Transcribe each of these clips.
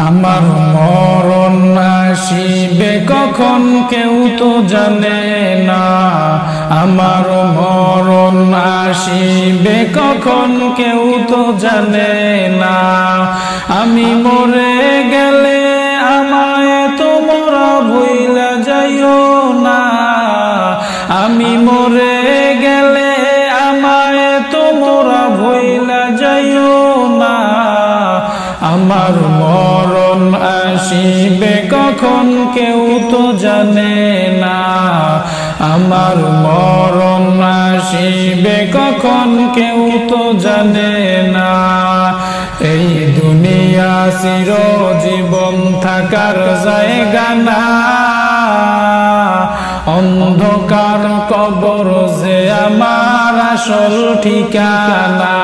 আমার মরণ আসিবে কখন কেউ তো জানে না, আমার মরণ আসিবে কখন কেউ তো জানে না। আমি মরে গেলে আমায় তোমরা ভুইলা যাইও না, আমি মরে গেলে আমায় তোমরা ভুইলা যাইও না। আমার মরণ আসিবে কখন কেউ তো জানে না, আমার মরণ আসিবে কখন কেউ তো জানে না। এই দুনিয়া চিরজীবন থাকার জায়গা না, অন্ধকার কবর যে আমার আসল ঠিকানা।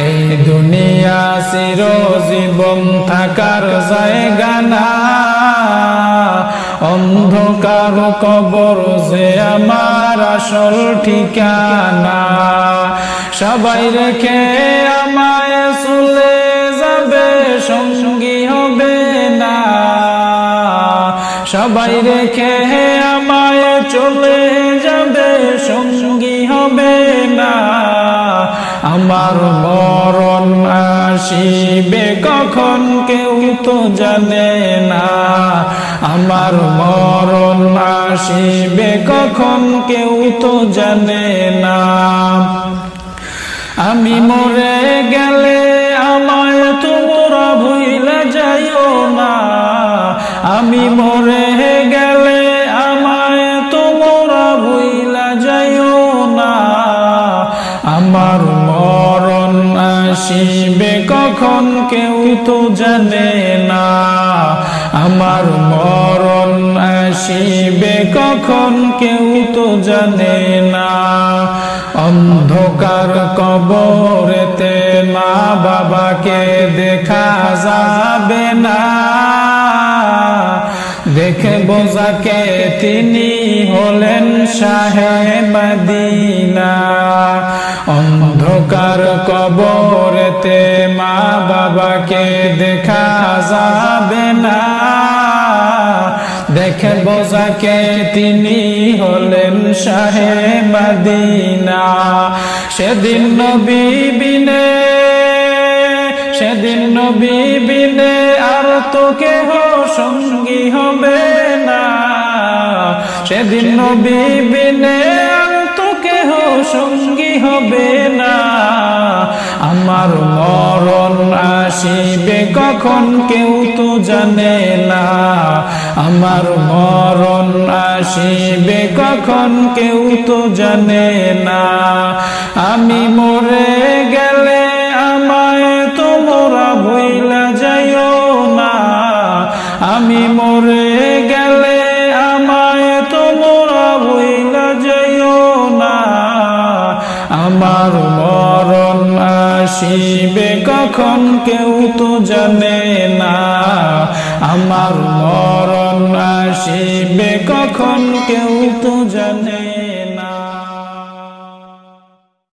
এই দুনিয়া চিরজীবন থাকার জায়গা না, অন্ধকার কবর যে আমার আসল ঠিকানা। সবাই রেখে আমায় চলে যাবে, সঙ্গী হবে না, সবাই রেখে আমায় চলে যাবে, সঙ্গী হবে না। আমার মরণ আসিবে কখন কেউ তো জানে না, আমার মরণ আসিবে কখন কেউ তো জানে না। আমি মরে গেলে আমায় তোমরা ভুইলা যাইও না, আমি মরে গেলে আমায় তোমরা ভুইলা যাইও না। আমার মরণ আসিবে কখন কেউ তো জানে না, আমার মরণ আসিবে কখন কেউ তো জানে না। অন্ধকার কবরেতে মা বাবাকে দেখা যাবে না, দেখে বোঝাকে তিনি হলেন শাহে মদিনা। অন্ধকার কবরেতে মা বাবাকে দেখা যাবে না, দেখে বোঝাকে তিনি হলেন শাহে মদিনা। সেদিন নবী বিনে, সেদিন নবী বিনে আর তো কেহ সঙ্গী হবে না, সেদিন নবী বিনে আর তো কেহ সঙ্গী হবে না। আমার মরণ আসিবে কখন কেউ তো জানে না, আমার মরণ আসিবে কখন কেউ তো জানে না। আমি মরে গেলে আমায় তোমরা ভুইলা যাইও না, আমি মরে গেলে আমায় তোমরা ভুইলা যাইও না। আমার মরণ আসিবে কখন কেউ তো জানে না, আমার মরণ আসিবে কখন কেউ তো জানে